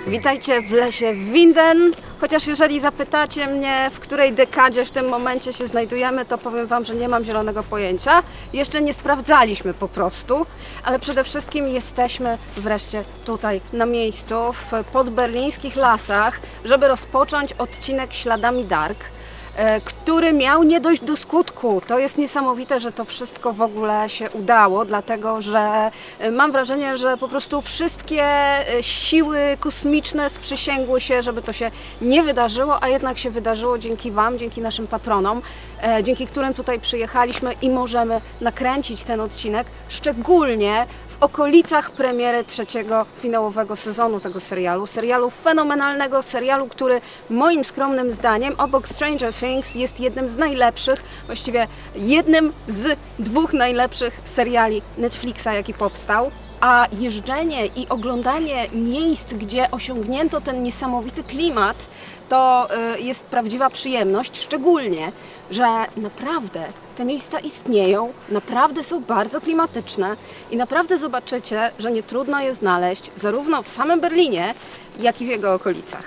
Witajcie w lesie Winden. Chociaż jeżeli zapytacie mnie, w której dekadzie w tym momencie się znajdujemy, to powiem Wam, że nie mam zielonego pojęcia. Jeszcze nie sprawdzaliśmy po prostu, ale przede wszystkim jesteśmy wreszcie tutaj na miejscu, w podberlińskich lasach, żeby rozpocząć odcinek Śladami Dark, który miał nie dojść do skutku. To jest niesamowite, że to wszystko w ogóle się udało, dlatego że mam wrażenie, że po prostu wszystkie siły kosmiczne sprzysięgły się, żeby to się nie wydarzyło, a jednak się wydarzyło dzięki Wam, dzięki naszym patronom, dzięki którym tutaj przyjechaliśmy i możemy nakręcić ten odcinek, szczególnie w okolicach premiery trzeciego finałowego sezonu tego serialu fenomenalnego, serialu, który moim skromnym zdaniem obok Stranger Things jest jednym z najlepszych, właściwie jednym z dwóch najlepszych seriali Netflixa, jaki powstał. A jeżdżenie i oglądanie miejsc, gdzie osiągnięto ten niesamowity klimat, to jest prawdziwa przyjemność, szczególnie, że naprawdę te miejsca istnieją, naprawdę są bardzo klimatyczne i naprawdę zobaczycie, że nie trudno je znaleźć zarówno w samym Berlinie, jak i w jego okolicach.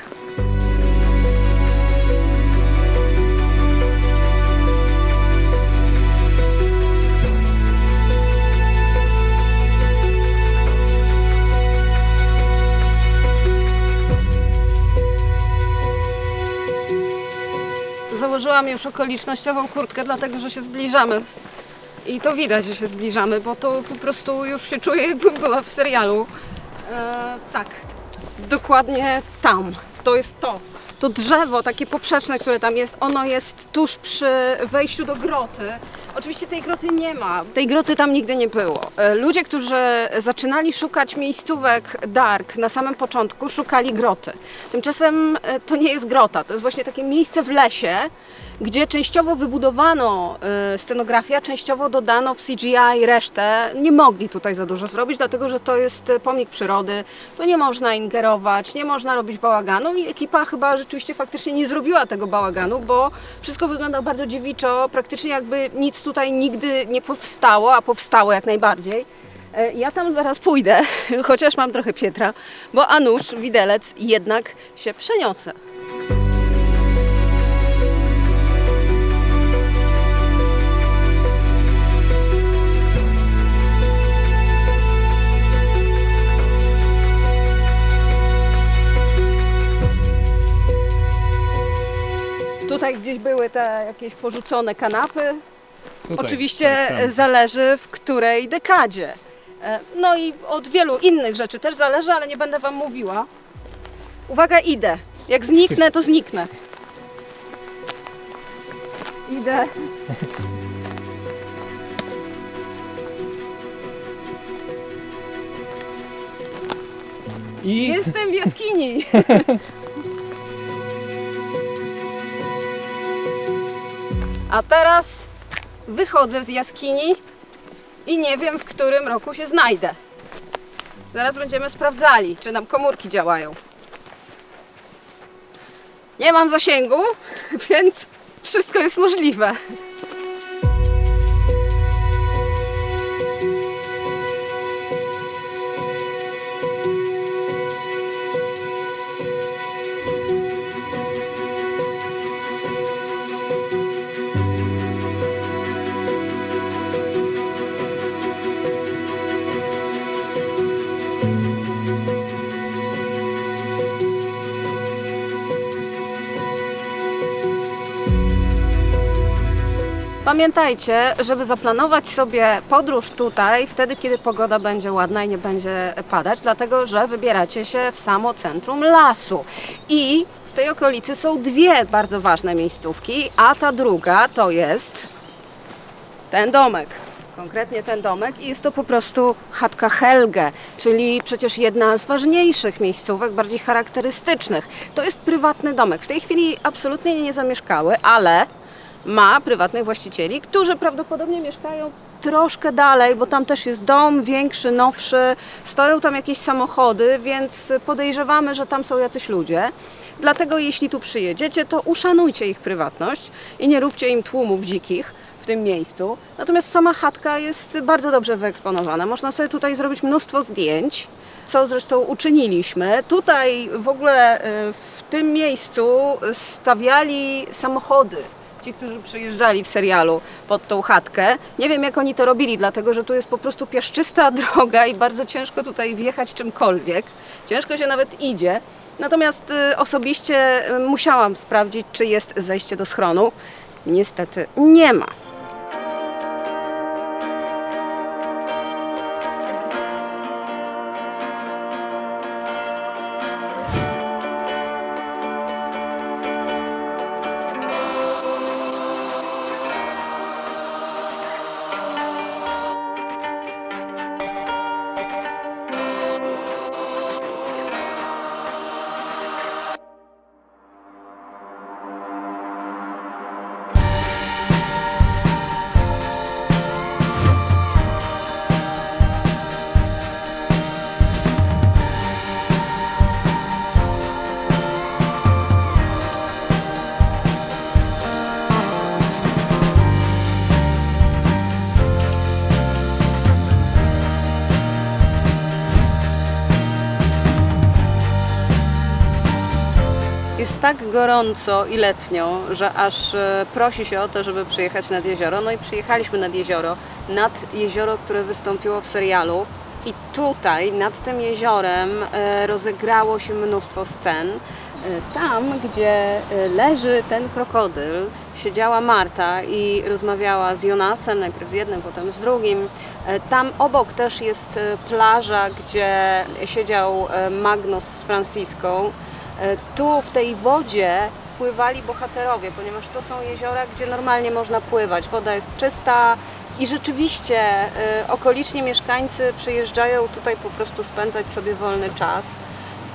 Założyłam już okolicznościową kurtkę, dlatego że się zbliżamy. I to widać, że się zbliżamy, bo to po prostu już się czuję, jakbym była w serialu. Tak, dokładnie tam. To jest to. To drzewo takie poprzeczne, które tam jest, ono jest tuż przy wejściu do groty. Oczywiście tej groty nie ma, tej groty tam nigdy nie było. Ludzie, którzy zaczynali szukać miejscówek Dark na samym początku, szukali groty. Tymczasem to nie jest grota, to jest właśnie takie miejsce w lesie, gdzie częściowo wybudowano scenografię, a częściowo dodano w CGI resztę. Nie mogli tutaj za dużo zrobić, dlatego że to jest pomnik przyrody, tu nie można ingerować, nie można robić bałaganu i ekipa chyba rzeczywiście faktycznie nie zrobiła tego bałaganu, bo wszystko wygląda bardzo dziewiczo, praktycznie jakby nic tutaj nigdy nie powstało, a powstało jak najbardziej. Ja tam zaraz pójdę, chociaż mam trochę Pietra, bo a nuż, widelec, jednak się przeniosę. Tutaj gdzieś były te jakieś porzucone kanapy. Tutaj, oczywiście tak. Zależy w której dekadzie. No i od wielu innych rzeczy też zależy, ale nie będę Wam mówiła. Uwaga, idę. Jak zniknę, to zniknę. Idę. Jestem w jaskini. A teraz wychodzę z jaskini i nie wiem, w którym roku się znajdę. Zaraz będziemy sprawdzali, czy nam komórki działają. Nie mam zasięgu, więc wszystko jest możliwe. Pamiętajcie, żeby zaplanować sobie podróż tutaj wtedy, kiedy pogoda będzie ładna i nie będzie padać, dlatego że wybieracie się w samo centrum lasu. I w tej okolicy są dwie bardzo ważne miejscówki, a ta druga to jest ten domek. Konkretnie ten domek i jest to po prostu chatka Helge, czyli przecież jedna z ważniejszych miejscówek, bardziej charakterystycznych. To jest prywatny domek. W tej chwili absolutnie nie zamieszkały, ale ma prywatnych właścicieli, którzy prawdopodobnie mieszkają troszkę dalej, bo tam też jest dom większy, nowszy, stoją tam jakieś samochody, więc podejrzewamy, że tam są jacyś ludzie. Dlatego jeśli tu przyjedziecie, to uszanujcie ich prywatność i nie róbcie im tłumów dzikich w tym miejscu. Natomiast sama chatka jest bardzo dobrze wyeksponowana. Można sobie tutaj zrobić mnóstwo zdjęć. co zresztą uczyniliśmy. Tutaj w ogóle w tym miejscu stawiali samochody. Ci, którzy przyjeżdżali w serialu pod tą chatkę. Nie wiem, jak oni to robili, dlatego że tu jest po prostu piaszczysta droga i bardzo ciężko tutaj wjechać czymkolwiek. Ciężko się nawet idzie. Natomiast osobiście musiałam sprawdzić, czy jest zejście do schronu. Niestety nie ma. Jest tak gorąco i letnio, że aż prosi się o to, żeby przyjechać nad jezioro. No i przyjechaliśmy nad jezioro, które wystąpiło w serialu. I tutaj, nad tym jeziorem, rozegrało się mnóstwo scen. Tam, gdzie leży ten krokodyl, siedziała Marta i rozmawiała z Jonasem, najpierw z jednym, potem z drugim. Tam obok też jest plaża, gdzie siedział Magnus z Franciską. Tu w tej wodzie pływali bohaterowie, ponieważ to są jeziora, gdzie normalnie można pływać. Woda jest czysta i rzeczywiście okoliczni mieszkańcy przyjeżdżają tutaj po prostu spędzać sobie wolny czas.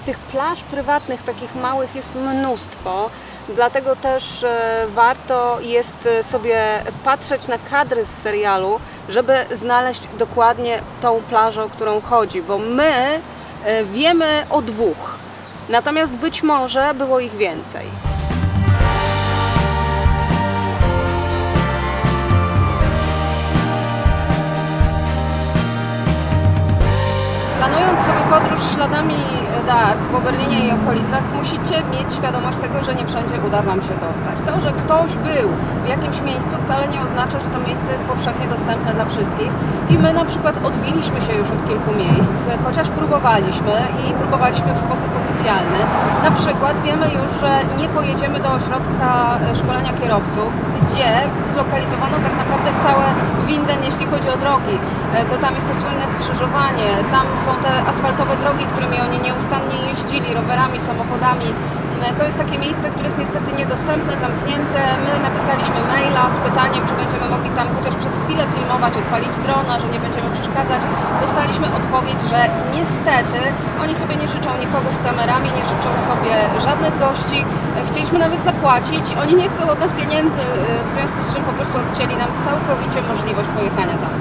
Tych plaż prywatnych, takich małych jest mnóstwo, dlatego też warto jest sobie patrzeć na kadry z serialu, żeby znaleźć dokładnie tą plażę, o którą chodzi, bo my wiemy o dwóch. Natomiast być może było ich więcej. Planując sobie podróż śladami Dark po Berlinie i okolicach, musicie mieć świadomość tego, że nie wszędzie uda Wam się dostać. To, że ktoś był w jakimś miejscu, wcale nie oznacza, że to miejsce jest powszechnie dostępne dla wszystkich. I my na przykład odbiliśmy się już od kilku miejsc, chociaż próbowaliśmy w sposób oficjalny. Na przykład wiemy już, że nie pojedziemy do ośrodka szkolenia kierowców, gdzie zlokalizowano tak naprawdę całe Winden, jeśli chodzi o drogi. To tam jest to słynne skrzyżowanie, tam są te asfaltowe drogi, którymi oni nieustannie jeździli, rowerami, samochodami. To jest takie miejsce, które jest niestety niedostępne, zamknięte. My napisaliśmy maila z pytaniem, czy będziemy mogli tam chociaż przez chwilę filmować, odpalić drona, że nie będziemy przeszkadzać. Dostaliśmy odpowiedź, że niestety oni sobie nie życzą nikogo z kamerami, nie życzą sobie żadnych gości. Chcieliśmy nawet zapłacić, oni nie chcą od nas pieniędzy, w związku z czym po prostu odcięli nam całkowicie możliwość pojechania tam.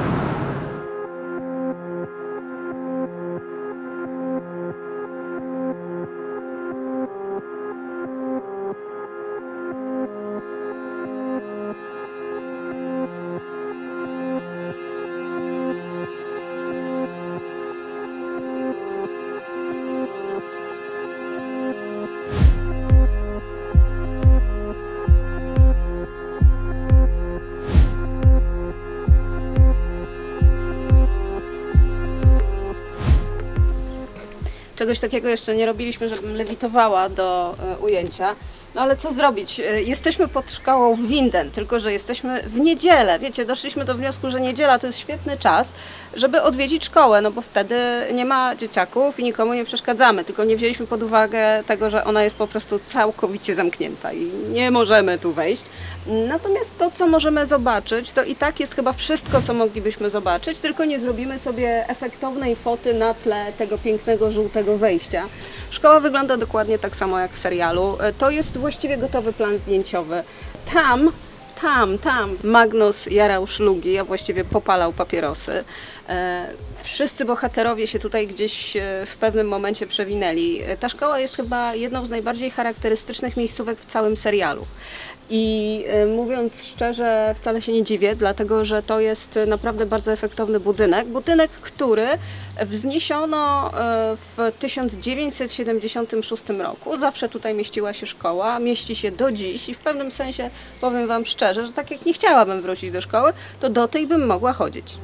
Czegoś takiego jeszcze nie robiliśmy, żebym lewitowała do ujęcia. No ale co zrobić? Jesteśmy pod szkołą w Winden, tylko że jesteśmy w niedzielę. Wiecie, doszliśmy do wniosku, że niedziela to jest świetny czas, żeby odwiedzić szkołę, no bo wtedy nie ma dzieciaków i nikomu nie przeszkadzamy. Tylko nie wzięliśmy pod uwagę tego, że ona jest po prostu całkowicie zamknięta i nie możemy tu wejść. Natomiast to, co możemy zobaczyć, to i tak jest chyba wszystko, co moglibyśmy zobaczyć, tylko nie zrobimy sobie efektownej foty na tle tego pięknego, żółtego wejścia. Szkoła wygląda dokładnie tak samo jak w serialu. To jest właściwie gotowy plan zdjęciowy. Tam Magnus jarał szlugi, a właściwie popalał papierosy. Wszyscy bohaterowie się tutaj gdzieś w pewnym momencie przewinęli. Ta szkoła jest chyba jedną z najbardziej charakterystycznych miejscówek w całym serialu. I mówiąc szczerze, wcale się nie dziwię, dlatego że to jest naprawdę bardzo efektowny budynek. Budynek, który Wzniesiono w 1976 roku. Zawsze tutaj mieściła się szkoła, mieści się do dziś i w pewnym sensie powiem Wam szczerze, że tak jak nie chciałabym wrócić do szkoły, to do tej bym mogła chodzić.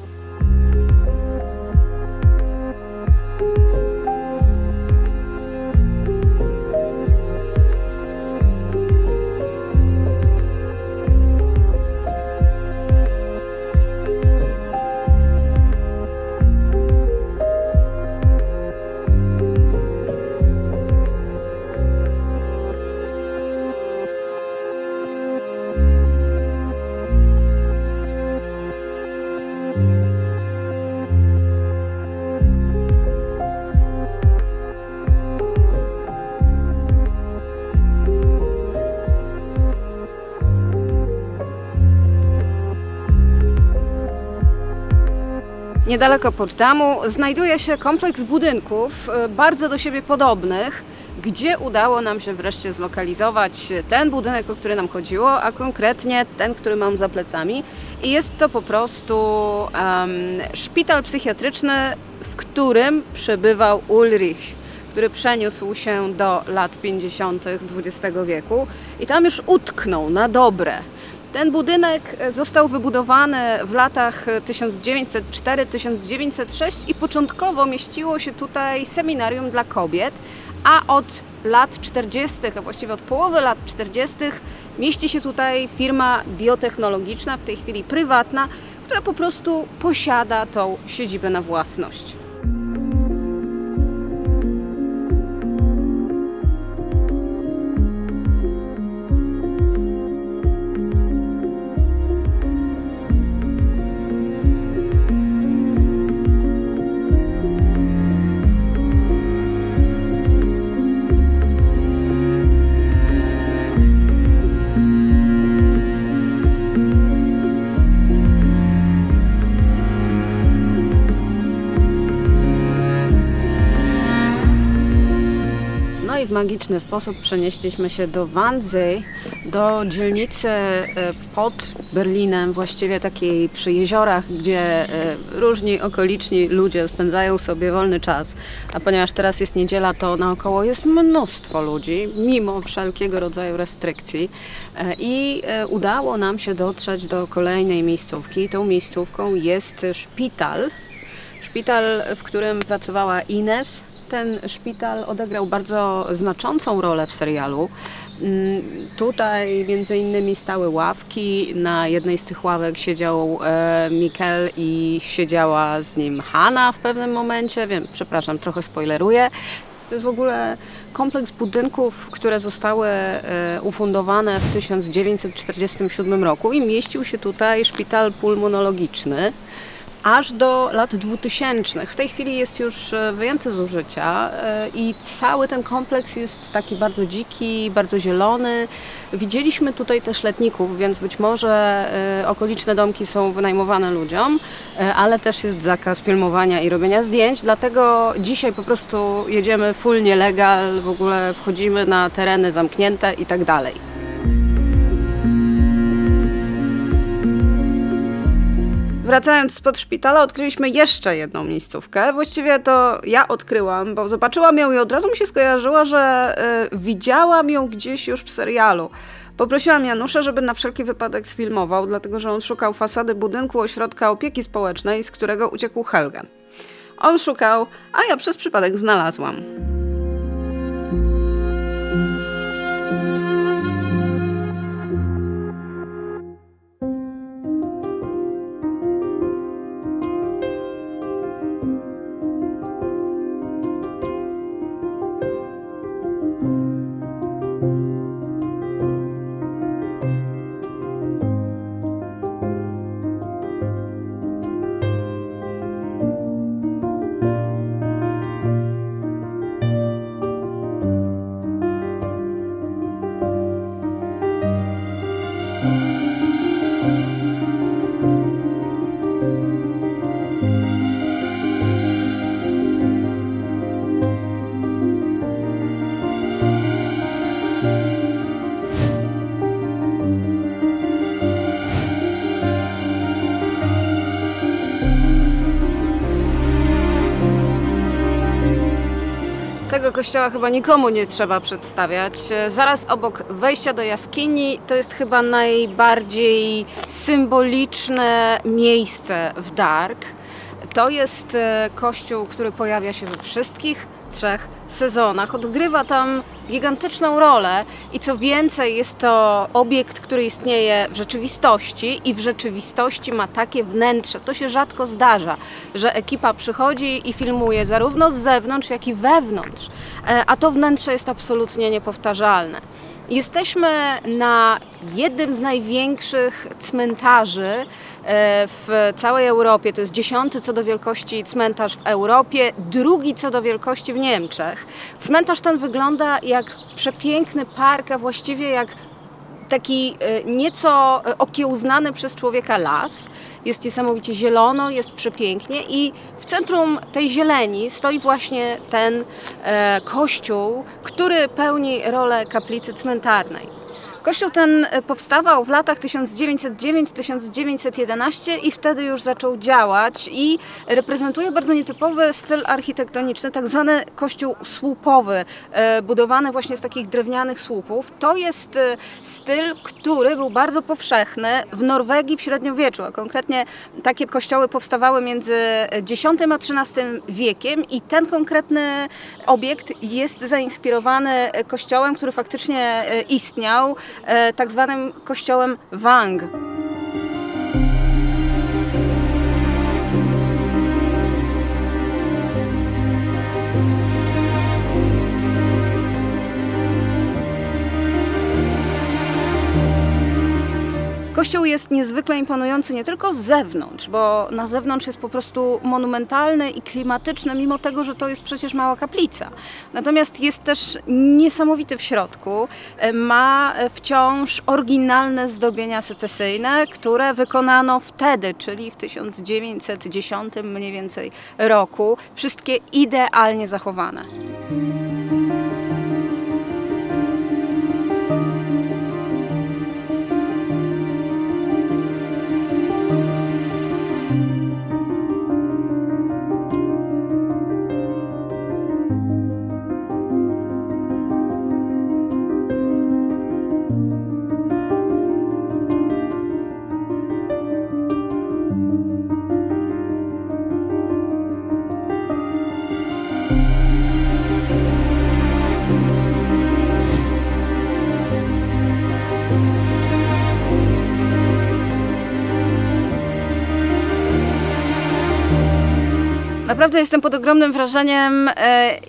Niedaleko Poczdamу znajduje się kompleks budynków bardzo do siebie podobnych, gdzie udało nam się wreszcie zlokalizować ten budynek, o który nam chodziło, a konkretnie ten, który mam za plecami. I jest to po prostu szpital psychiatryczny, w którym przebywał Ulrich, który przeniósł się do lat 50. XX wieku i tam już utknął na dobre. Ten budynek został wybudowany w latach 1904-1906 i początkowo mieściło się tutaj seminarium dla kobiet, a od lat 40., a właściwie od połowy lat 40. mieści się tutaj firma biotechnologiczna, w tej chwili prywatna, która po prostu posiada tą siedzibę na własność. W magiczny sposób przenieśliśmy się do Wannsee, do dzielnicy pod Berlinem, właściwie takiej przy jeziorach, gdzie różni okoliczni ludzie spędzają sobie wolny czas. A ponieważ teraz jest niedziela, to naokoło jest mnóstwo ludzi, mimo wszelkiego rodzaju restrykcji. I udało nam się dotrzeć do kolejnej miejscówki. Tą miejscówką jest szpital. Szpital, w którym pracowała Ines. Ten szpital odegrał bardzo znaczącą rolę w serialu. Tutaj między innymi stały ławki, na jednej z tych ławek siedział Mikkel i siedziała z nim Hanna w pewnym momencie, wiem, przepraszam, trochę spoileruję. To jest w ogóle kompleks budynków, które zostały ufundowane w 1947 roku i mieścił się tutaj szpital pulmonologiczny aż do lat 2000. W tej chwili jest już wyjęty z użycia i cały ten kompleks jest taki bardzo dziki, bardzo zielony. Widzieliśmy tutaj też letników, więc być może okoliczne domki są wynajmowane ludziom, ale też jest zakaz filmowania i robienia zdjęć, dlatego dzisiaj po prostu jedziemy full nielegal, w ogóle wchodzimy na tereny zamknięte i tak dalej. Wracając spod szpitala, odkryliśmy jeszcze jedną miejscówkę. Właściwie to ja odkryłam, bo zobaczyłam ją i od razu mi się skojarzyło, że widziałam ją gdzieś już w serialu. Poprosiłam Janusza, żeby na wszelki wypadek sfilmował, dlatego że on szukał fasady budynku ośrodka opieki społecznej, z którego uciekł Helge. On szukał, a ja przez przypadek znalazłam. Tego kościoła chyba nikomu nie trzeba przedstawiać. Zaraz obok wejścia do jaskini to jest chyba najbardziej symboliczne miejsce w Dark. To jest kościół, który pojawia się we wszystkich 3 sezonach. Odgrywa tam gigantyczną rolę i co więcej, jest to obiekt, który istnieje w rzeczywistości i w rzeczywistości ma takie wnętrze. To się rzadko zdarza, że ekipa przychodzi i filmuje zarówno z zewnątrz, jak i wewnątrz, a to wnętrze jest absolutnie niepowtarzalne. Jesteśmy na jednym z największych cmentarzy w całej Europie. To jest 10. co do wielkości cmentarz w Europie, 2. co do wielkości w Niemczech. Cmentarz ten wygląda jak przepiękny park, a właściwie jak taki nieco okiełznany przez człowieka las. Jest niesamowicie zielono, jest przepięknie i w centrum tej zieleni stoi właśnie ten kościół, który pełni rolę kaplicy cmentarnej. Kościół ten powstawał w latach 1909-1911 i wtedy już zaczął działać i reprezentuje bardzo nietypowy styl architektoniczny, tak zwany kościół słupowy, budowany właśnie z takich drewnianych słupów. To jest styl, który był bardzo powszechny w Norwegii w średniowieczu, a konkretnie takie kościoły powstawały między X a XIII wiekiem i ten konkretny obiekt jest zainspirowany kościołem, który faktycznie istniał, tak zwanym kościołem Wang. Kościół jest niezwykle imponujący nie tylko z zewnątrz, bo na zewnątrz jest po prostu monumentalny i klimatyczny, mimo tego, że to jest przecież mała kaplica. Natomiast jest też niesamowity w środku. Ma wciąż oryginalne zdobienia secesyjne, które wykonano wtedy, czyli w 1910 mniej więcej roku. Wszystkie idealnie zachowane. Naprawdę jestem pod ogromnym wrażeniem,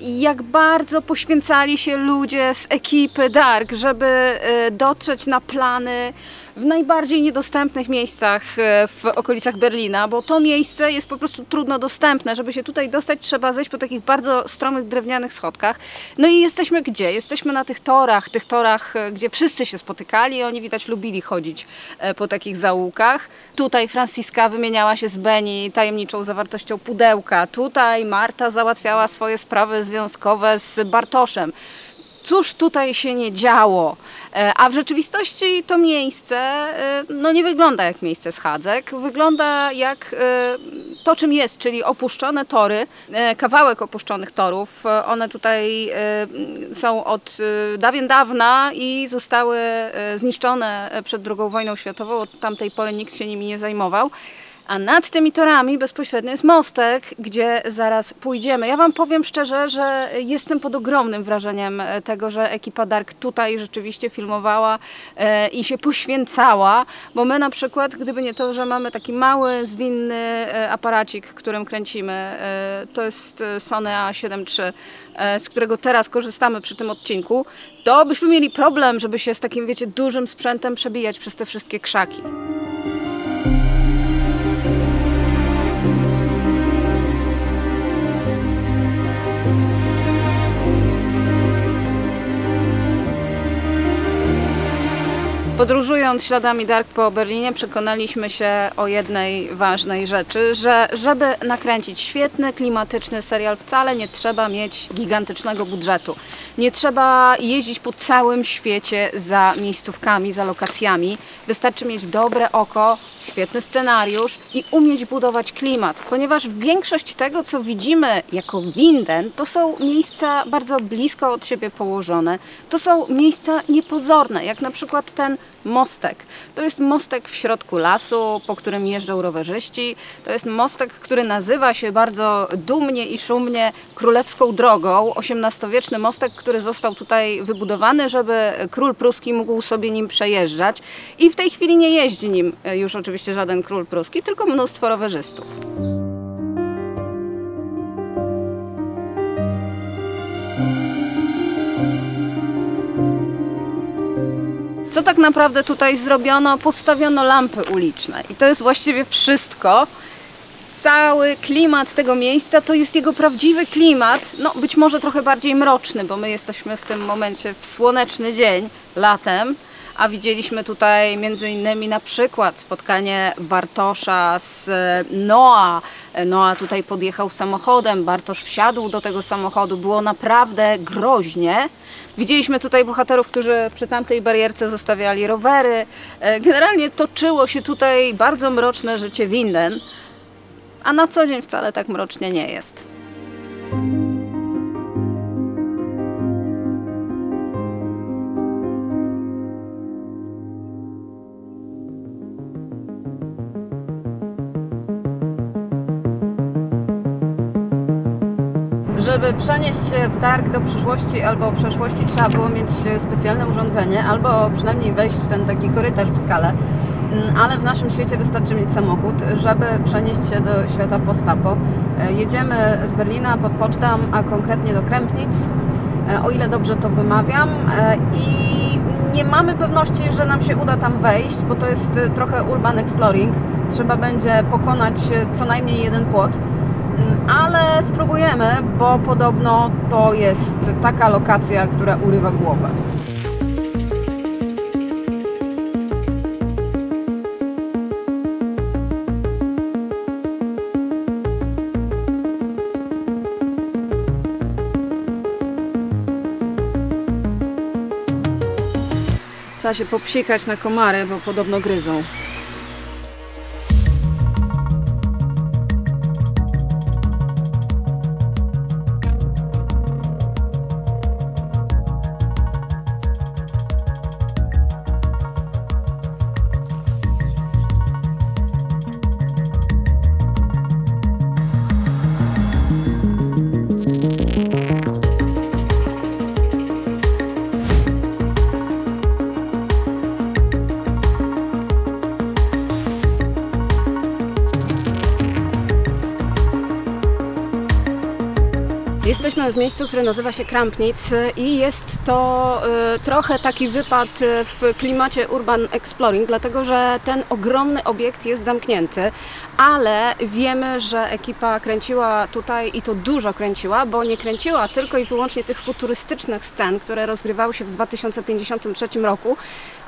jak bardzo poświęcali się ludzie z ekipy Dark, żeby dotrzeć na plany w najbardziej niedostępnych miejscach w okolicach Berlina, bo to miejsce jest po prostu trudno dostępne. Żeby się tutaj dostać, trzeba zejść po takich bardzo stromych, drewnianych schodkach. No i jesteśmy gdzie? Jesteśmy na tych torach, gdzie wszyscy się spotykali i oni widać lubili chodzić po takich zaułkach. Tutaj Franciska wymieniała się z Beni tajemniczą zawartością pudełka. Tutaj Marta załatwiała swoje sprawy związkowe z Bartoszem. Cóż tutaj się nie działo? A w rzeczywistości to miejsce no nie wygląda jak miejsce schadzek, wygląda jak to, czym jest, czyli opuszczone tory, kawałek opuszczonych torów. One tutaj są od dawien dawna i zostały zniszczone przed II wojną światową. Od tamtej pory nikt się nimi nie zajmował. A nad tymi torami bezpośrednio jest mostek, gdzie zaraz pójdziemy. Ja Wam powiem szczerze, że jestem pod ogromnym wrażeniem tego, że ekipa Dark tutaj rzeczywiście filmowała i się poświęcała, bo my na przykład, gdyby nie to, że mamy taki mały, zwinny aparacik, którym kręcimy, to jest Sony A7 III, z którego teraz korzystamy przy tym odcinku, to byśmy mieli problem, żeby się z takim, wiecie, dużym sprzętem przebijać przez te wszystkie krzaki. Podróżując śladami Dark po Berlinie przekonaliśmy się o jednej ważnej rzeczy, że żeby nakręcić świetny, klimatyczny serial wcale nie trzeba mieć gigantycznego budżetu. Nie trzeba jeździć po całym świecie za miejscówkami, za lokacjami. Wystarczy mieć dobre oko, świetny scenariusz i umieć budować klimat, ponieważ większość tego, co widzimy jako Winden, to są miejsca bardzo blisko od siebie położone. To są miejsca niepozorne, jak na przykład ten mostek. To jest mostek w środku lasu, po którym jeżdżą rowerzyści. To jest mostek, który nazywa się bardzo dumnie i szumnie Królewską Drogą. XVIII-wieczny mostek, który został tutaj wybudowany, żeby król pruski mógł sobie nim przejeżdżać. I w tej chwili nie jeździ nim już oczywiście żaden król pruski, tylko mnóstwo rowerzystów. Co tak naprawdę tutaj zrobiono? Postawiono lampy uliczne i to jest właściwie wszystko. Cały klimat tego miejsca to jest jego prawdziwy klimat, no być może trochę bardziej mroczny, bo my jesteśmy w tym momencie w słoneczny dzień, latem, a widzieliśmy tutaj między innymi na przykład spotkanie Bartosza z Noa. Noa tutaj podjechał samochodem, Bartosz wsiadł do tego samochodu, było naprawdę groźnie. Widzieliśmy tutaj bohaterów, którzy przy tamtej barierce zostawiali rowery. Generalnie toczyło się tutaj bardzo mroczne życie Winden, a na co dzień wcale tak mrocznie nie jest. Żeby przenieść się w Dark do przyszłości albo przeszłości, trzeba było mieć specjalne urządzenie, albo przynajmniej wejść w ten taki korytarz w skale. Ale w naszym świecie wystarczy mieć samochód, żeby przenieść się do świata post-apo. Jedziemy z Berlina pod Poczdam, a konkretnie do Krempnitz, o ile dobrze to wymawiam. I nie mamy pewności, że nam się uda tam wejść, bo to jest trochę urban exploring. Trzeba będzie pokonać co najmniej jeden płot. Ale spróbujemy, bo podobno to jest taka lokacja, która urywa głowę. Trzeba się popsikać na komary, bo podobno gryzą. Jesteśmy w miejscu, które nazywa się Krempnitz i jest to trochę taki wypad w klimacie urban exploring, dlatego że ten ogromny obiekt jest zamknięty, ale wiemy, że ekipa kręciła tutaj i to dużo kręciła, bo nie kręciła tylko i wyłącznie tych futurystycznych scen, które rozgrywały się w 2053 roku,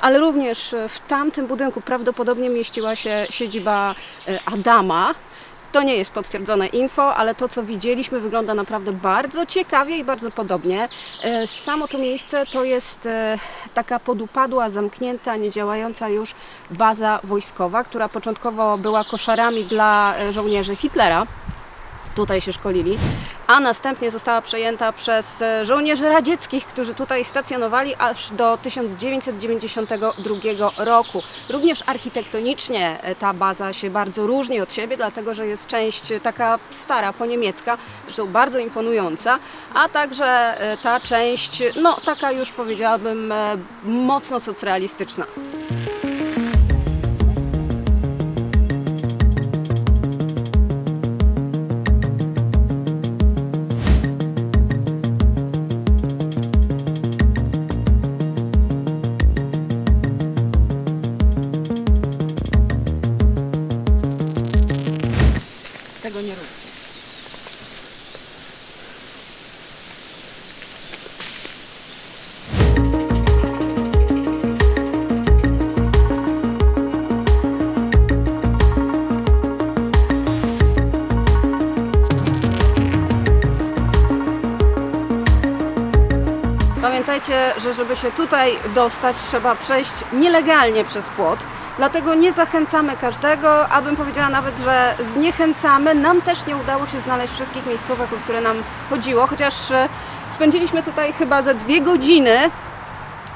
ale również w tamtym budynku prawdopodobnie mieściła się siedziba Adama. To nie jest potwierdzone info, ale to, co widzieliśmy, wygląda naprawdę bardzo ciekawie i bardzo podobnie. Samo to miejsce to jest taka podupadła, zamknięta, niedziałająca już baza wojskowa, która początkowo była koszarami dla żołnierzy Hitlera. Tutaj się szkolili, a następnie została przejęta przez żołnierzy radzieckich, którzy tutaj stacjonowali aż do 1992 roku. Również architektonicznie ta baza się bardzo różni od siebie, dlatego że jest część taka stara, poniemiecka, zresztą bardzo imponująca, a także ta część, no taka już powiedziałabym mocno socrealistyczna. Tego nie róbcie. Pamiętajcie, że żeby się tutaj dostać, trzeba przejść nielegalnie przez płot. Dlatego nie zachęcamy każdego, abym powiedziała nawet, że zniechęcamy. Nam też nie udało się znaleźć wszystkich miejscówek, o które nam chodziło, chociaż spędziliśmy tutaj chyba ze 2 godziny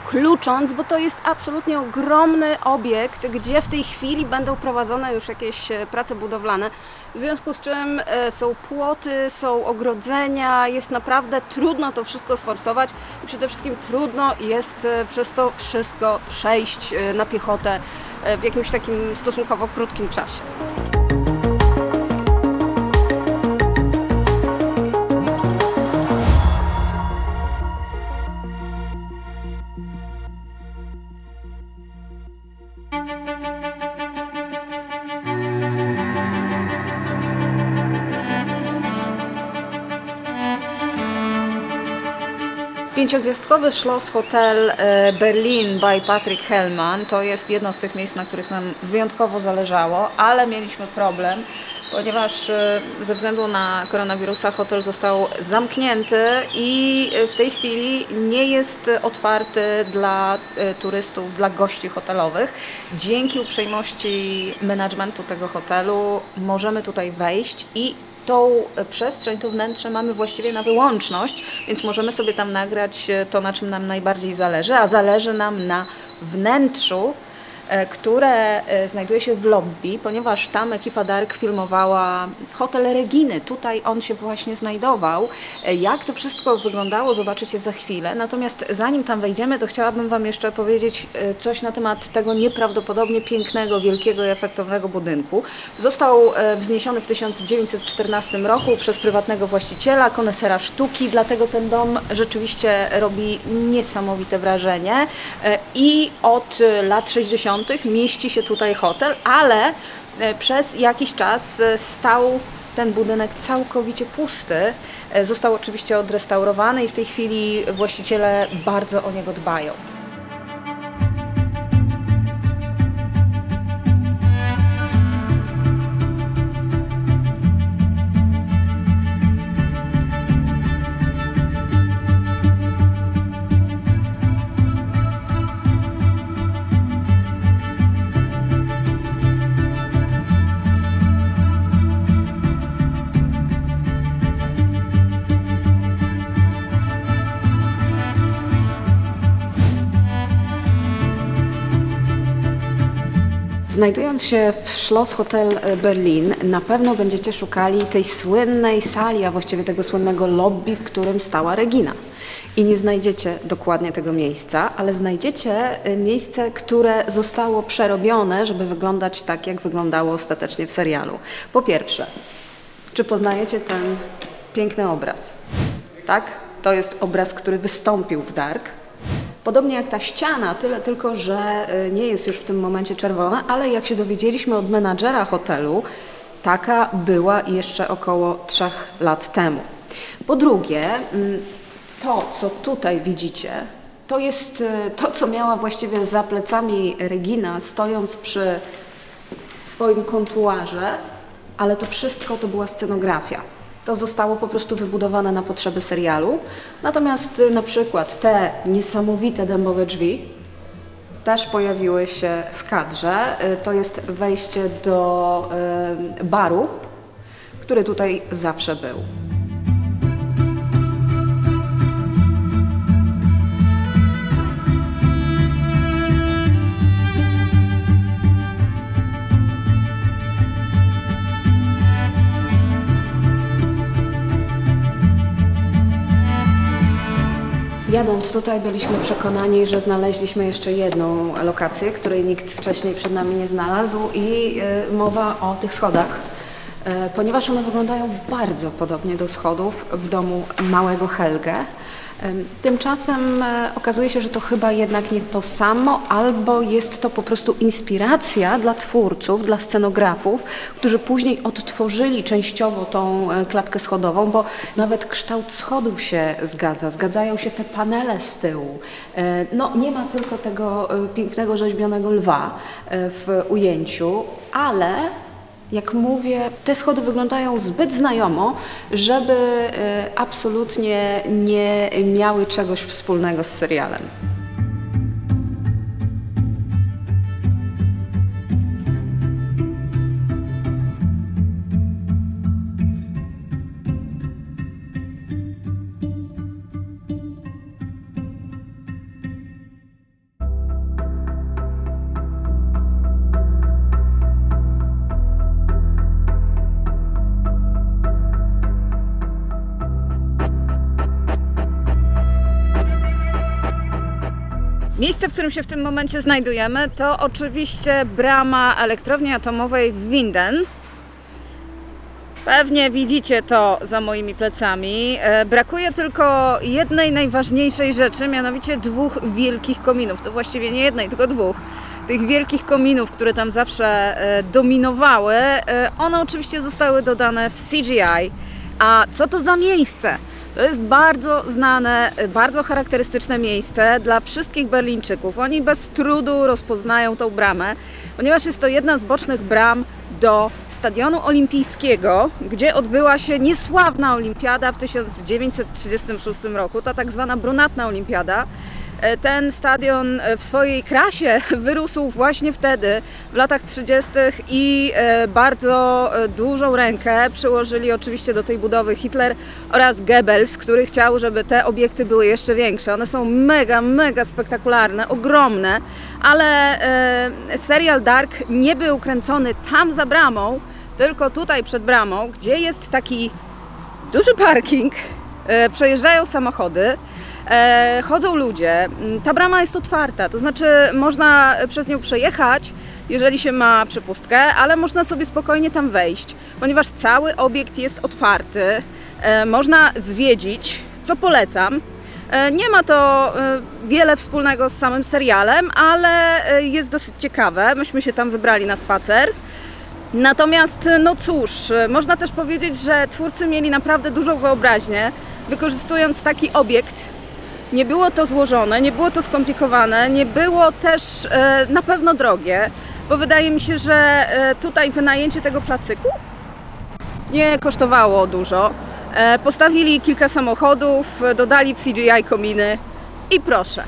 klucząc, bo to jest absolutnie ogromny obiekt, gdzie w tej chwili będą prowadzone już jakieś prace budowlane. W związku z czym są płoty, są ogrodzenia, jest naprawdę trudno to wszystko sforsować i przede wszystkim trudno jest przez to wszystko przejść na piechotę w jakimś takim stosunkowo krótkim czasie. Pięciogwiazdkowy Schloss Hotel Berlin by Patrick Hellman to jest jedno z tych miejsc, na których nam wyjątkowo zależało, ale mieliśmy problem, ponieważ ze względu na koronawirusa hotel został zamknięty i w tej chwili nie jest otwarty dla turystów, dla gości hotelowych. Dzięki uprzejmości managementu tego hotelu możemy tutaj wejść i tą przestrzeń, to wnętrze mamy właściwie na wyłączność, więc możemy sobie tam nagrać to, na czym nam najbardziej zależy, a zależy nam na wnętrzu, które znajduje się w lobby, ponieważ tam ekipa Dark filmowała hotel Reginy. Tutaj on się właśnie znajdował. Jak to wszystko wyglądało, zobaczycie za chwilę. Natomiast zanim tam wejdziemy, to chciałabym Wam jeszcze powiedzieć coś na temat tego nieprawdopodobnie pięknego, wielkiego i efektownego budynku. Został wzniesiony w 1914 roku przez prywatnego właściciela, konesera sztuki, dlatego ten dom rzeczywiście robi niesamowite wrażenie i od lat 60. mieści się tutaj hotel, ale przez jakiś czas stał ten budynek całkowicie pusty. Został oczywiście odrestaurowany i w tej chwili właściciele bardzo o niego dbają. Znajdując się w Schloss Hotel Berlin, na pewno będziecie szukali tej słynnej sali, a właściwie tego słynnego lobby, w którym stała Regina. I nie znajdziecie dokładnie tego miejsca, ale znajdziecie miejsce, które zostało przerobione, żeby wyglądać tak, jak wyglądało ostatecznie w serialu. Po pierwsze, czy poznajecie ten piękny obraz? Tak? To jest obraz, który wystąpił w Dark. Podobnie jak ta ściana, tyle tylko, że nie jest już w tym momencie czerwona, ale jak się dowiedzieliśmy od menadżera hotelu, taka była jeszcze około 3 lat temu. Po drugie, to co tutaj widzicie, to jest to, co miała właściwie za plecami Regina, stojąc przy swoim kontuarze, ale to wszystko to była scenografia. To zostało po prostu wybudowane na potrzeby serialu. Natomiast na przykład te niesamowite dębowe drzwi też pojawiły się w kadrze. To jest wejście do baru, który tutaj zawsze był. Jadąc tutaj byliśmy przekonani, że znaleźliśmy jeszcze jedną lokację, której nikt wcześniej przed nami nie znalazł i mowa o tych schodach, ponieważ one wyglądają bardzo podobnie do schodów w domu małego Helge. Tymczasem okazuje się, że to chyba jednak nie to samo, albo jest to po prostu inspiracja dla twórców, dla scenografów, którzy później odtworzyli częściowo tą klatkę schodową, bo nawet kształt schodów się zgadza, zgadzają się te panele z tyłu. No, nie ma tylko tego pięknego rzeźbionego lwa w ujęciu, ale Jak mówię, te schody wyglądają zbyt znajomo, żeby absolutnie nie miały czegoś wspólnego z serialem. Miejsce, w którym się w tym momencie znajdujemy, to oczywiście brama elektrowni atomowej w Winden. Pewnie widzicie to za moimi plecami. Brakuje tylko jednej najważniejszej rzeczy, mianowicie 2 wielkich kominów. To właściwie nie jednej, tylko 2. Tych wielkich kominów, które tam zawsze dominowały, one oczywiście zostały dodane w CGI. A co to za miejsce? To jest bardzo znane, bardzo charakterystyczne miejsce dla wszystkich Berlińczyków. Oni bez trudu rozpoznają tą bramę, ponieważ jest to jedna z bocznych bram do Stadionu Olimpijskiego, gdzie odbyła się niesławna olimpiada w 1936 roku, ta tak zwana brunatna olimpiada. Ten stadion w swojej krasie wyrósł właśnie wtedy, w latach 30. i bardzo dużą rękę przyłożyli oczywiście do tej budowy Hitler oraz Goebbels, który chciał, żeby te obiekty były jeszcze większe. One są mega spektakularne, ogromne, ale serial Dark nie był kręcony tam za bramą, tylko tutaj przed bramą, gdzie jest taki duży parking, przejeżdżają samochody, chodzą ludzie. Ta brama jest otwarta, to znaczy można przez nią przejechać, jeżeli się ma przepustkę, ale można sobie spokojnie tam wejść, ponieważ cały obiekt jest otwarty. Można zwiedzić, co polecam. Nie ma to wiele wspólnego z samym serialem, ale jest dosyć ciekawe. Myśmy się tam wybrali na spacer. Natomiast, no cóż, można też powiedzieć, że twórcy mieli naprawdę dużą wyobraźnię, wykorzystując taki obiekt. Nie było to złożone, nie było to skomplikowane, nie było też na pewno drogie, bo wydaje mi się, że tutaj wynajęcie tego placyku nie kosztowało dużo. Postawili kilka samochodów, dodali w CGI kominy i proszę.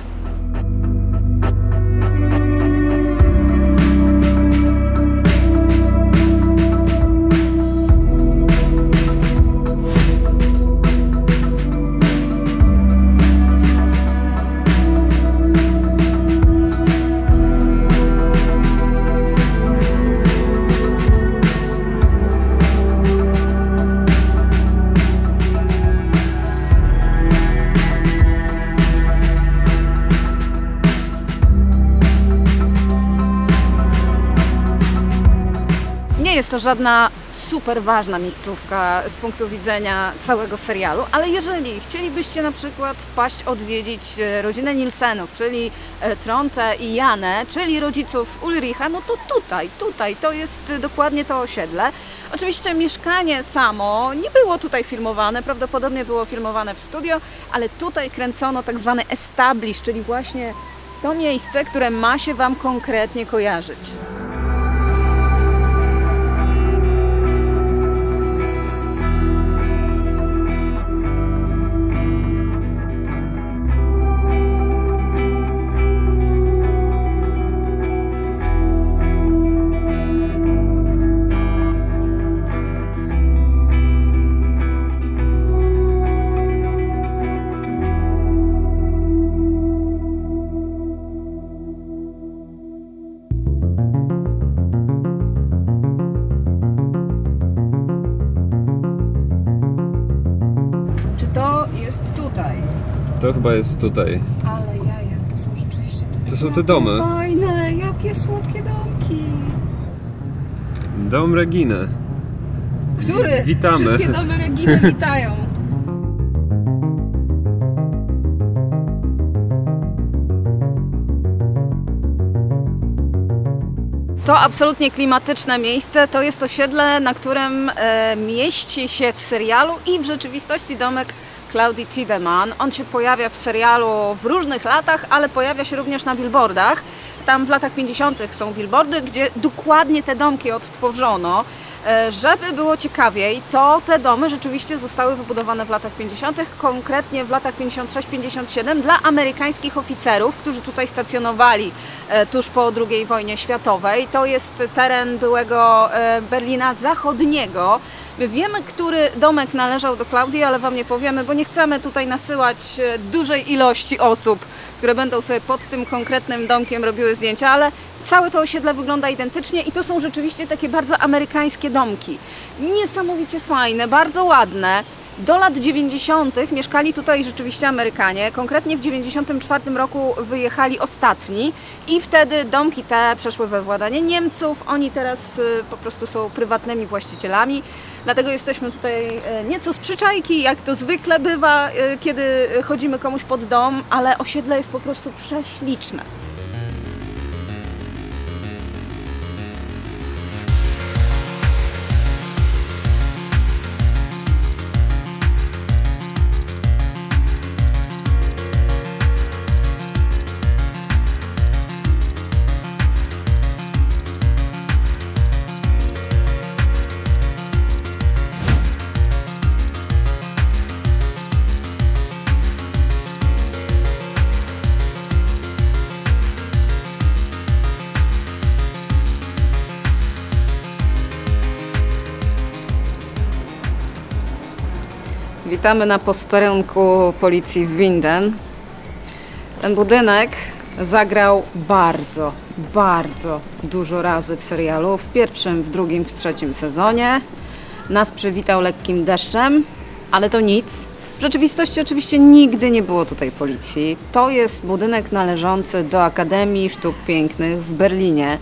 Nie jest to żadna super ważna miejscówka z punktu widzenia całego serialu, ale jeżeli chcielibyście na przykład wpaść odwiedzić rodzinę Nielsenów, czyli Trontę i Janę, czyli rodziców Ulricha, no to tutaj, to jest dokładnie to osiedle. Oczywiście mieszkanie samo nie było tutaj filmowane, prawdopodobnie było filmowane w studio, ale tutaj kręcono tak zwany establish, czyli właśnie to miejsce, które ma się Wam konkretnie kojarzyć. To jest tutaj. To chyba jest tutaj. Ale jaja, to są rzeczywiście To są te domy. Fajne, jakie słodkie domki. Dom Reginy. Który? Witamy. Wszystkie domy Reginy witają. To absolutnie klimatyczne miejsce, to jest osiedle, na którym mieści się w serialu i w rzeczywistości domek Claudii Tiedemann. On się pojawia w serialu w różnych latach, ale pojawia się również na billboardach. Tam w latach 50. są billboardy, gdzie dokładnie te domki odtworzono. Żeby było ciekawiej, to te domy rzeczywiście zostały wybudowane w latach 50., konkretnie w latach 56-57 dla amerykańskich oficerów, którzy tutaj stacjonowali tuż po II wojnie światowej. To jest teren byłego Berlina Zachodniego. My wiemy, który domek należał do Klaudii, ale Wam nie powiemy, bo nie chcemy tutaj nasyłać dużej ilości osób, które będą sobie pod tym konkretnym domkiem robiły zdjęcia, ale całe to osiedle wygląda identycznie i to są rzeczywiście takie bardzo amerykańskie domki. Niesamowicie fajne, bardzo ładne. Do lat 90. mieszkali tutaj rzeczywiście Amerykanie. Konkretnie w 94 roku wyjechali ostatni i wtedy domki te przeszły we władanie Niemców. Oni teraz po prostu są prywatnymi właścicielami. Dlatego jesteśmy tutaj nieco z przyczajki, jak to zwykle bywa, kiedy chodzimy komuś pod dom, ale osiedle jest po prostu prześliczne. Witamy na posterunku policji w Winden. Ten budynek zagrał bardzo, bardzo dużo razy w serialu. W pierwszym, w drugim, w trzecim sezonie. Nas przywitał lekkim deszczem, ale to nic. W rzeczywistości oczywiście nigdy nie było tutaj policji. To jest budynek należący do Akademii Sztuk Pięknych w Berlinie.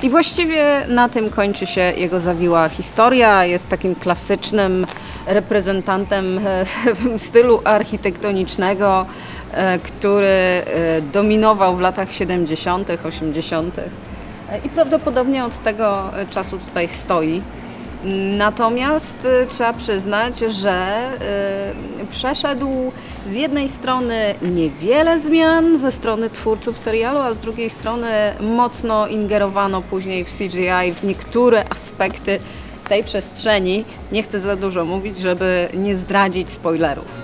I właściwie na tym kończy się jego zawiła historia. Jest takim klasycznym reprezentantem stylu architektonicznego, który dominował w latach 70., 80. i prawdopodobnie od tego czasu tutaj stoi. Natomiast trzeba przyznać, że przeszedł z jednej strony niewiele zmian ze strony twórców serialu, a z drugiej strony mocno ingerowano później w CGI w niektóre aspekty tej przestrzeni. Nie chcę za dużo mówić, żeby nie zdradzić spoilerów.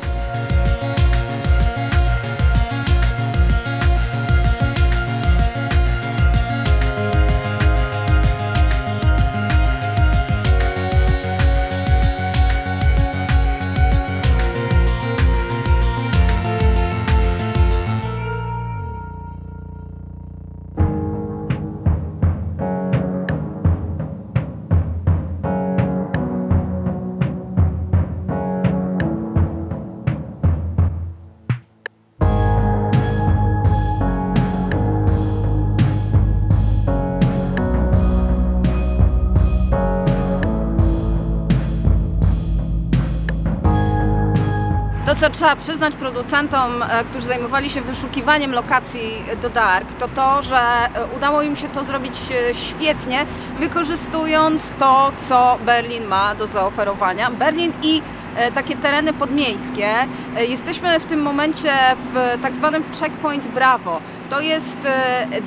To, co trzeba przyznać producentom, którzy zajmowali się wyszukiwaniem lokacji do Dark, to to, że udało im się to zrobić świetnie, wykorzystując to, co Berlin ma do zaoferowania. Berlin i takie tereny podmiejskie. Jesteśmy w tym momencie w tak zwanym Checkpoint Bravo. To jest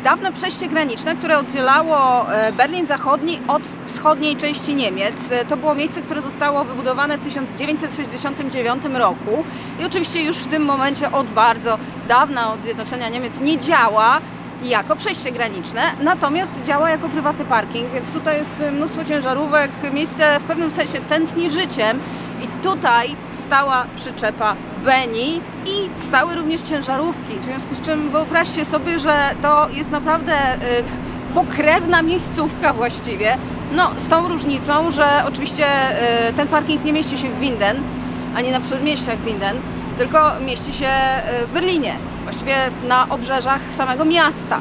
dawne przejście graniczne, które oddzielało Berlin Zachodni od wschodniej części Niemiec. To było miejsce, które zostało wybudowane w 1969 roku i oczywiście już w tym momencie od bardzo dawna, od zjednoczenia Niemiec, nie działa jako przejście graniczne, natomiast działa jako prywatny parking, więc tutaj jest mnóstwo ciężarówek, miejsce w pewnym sensie tętni życiem i tutaj stała przyczepa Beni i stały również ciężarówki, w związku z czym wyobraźcie sobie, że to jest naprawdę pokrewna miejscówka właściwie, no z tą różnicą, że oczywiście ten parking nie mieści się w Winden, ani na przedmieściach Winden, tylko mieści się w Berlinie, właściwie na obrzeżach samego miasta.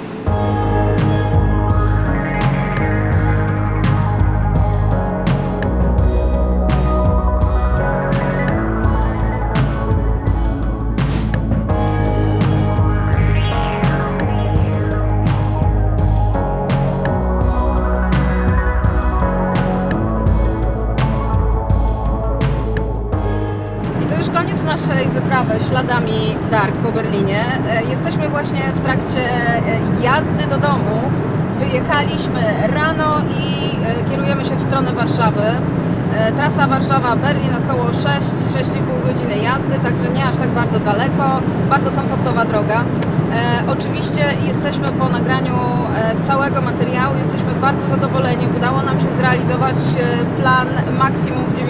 Koniec naszej wyprawy śladami Dark po Berlinie. Jesteśmy właśnie w trakcie jazdy do domu Wyjechaliśmy rano i kierujemy się w stronę Warszawy. Trasa Warszawa-Berlin około 6-6,5 godziny jazdy, także nie aż tak bardzo daleko, bardzo komfortowa droga. Oczywiście jesteśmy po nagraniu całego materiału, jesteśmy bardzo zadowoleni. Udało nam się zrealizować plan maksimum w 99%.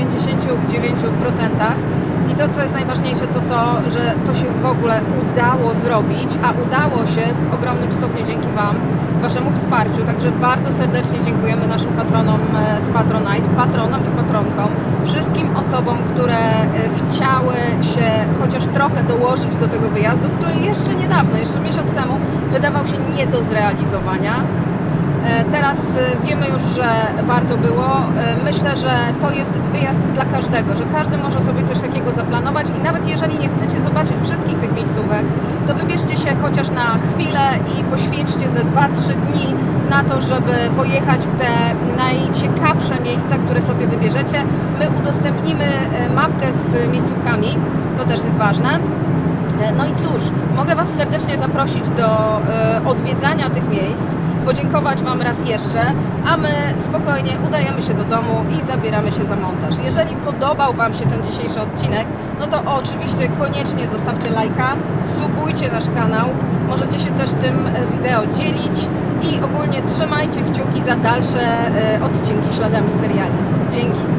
I to, co jest najważniejsze, to to, że to się w ogóle udało zrobić, a udało się w ogromnym stopniu dzięki Wam, Waszemu wsparciu. Także bardzo serdecznie dziękujemy naszym patronom z Patronite, patronom i patronkom, wszystkim osobom, które chciały się chociaż trochę dołożyć do tego wyjazdu, który jeszcze niedawno, jeszcze miesiąc temu wydawał się nie do zrealizowania. Teraz wiemy już, że warto było. Myślę, że to jest wyjazd dla każdego, że każdy może sobie coś takiego zaplanować i nawet jeżeli nie chcecie zobaczyć wszystkich tych miejscówek, to wybierzcie się chociaż na chwilę i poświęćcie ze 2-3 dni na to, żeby pojechać w te najciekawsze miejsca, które sobie wybierzecie. My udostępnimy mapkę z miejscówkami, to też jest ważne. No i cóż, mogę Was serdecznie zaprosić do odwiedzania tych miejsc, podziękować Wam raz jeszcze, a my spokojnie udajemy się do domu i zabieramy się za montaż. Jeżeli podobał Wam się ten dzisiejszy odcinek, no to oczywiście koniecznie zostawcie lajka, subujcie nasz kanał, możecie się też tym wideo dzielić i ogólnie trzymajcie kciuki za dalsze odcinki Śladami Seriali. Dzięki!